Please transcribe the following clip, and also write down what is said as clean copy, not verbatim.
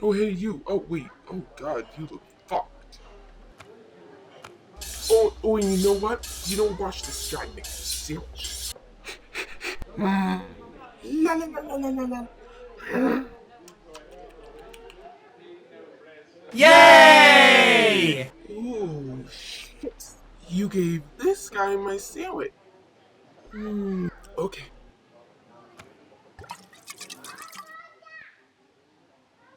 Oh, hey, you. Oh, wait. Oh, God, you look fucked. Oh, and you know what? You don't watch this guy make you sandwich. La la la la la la la. Yay! Oh, shit. You gave this guy my sandwich. Okay,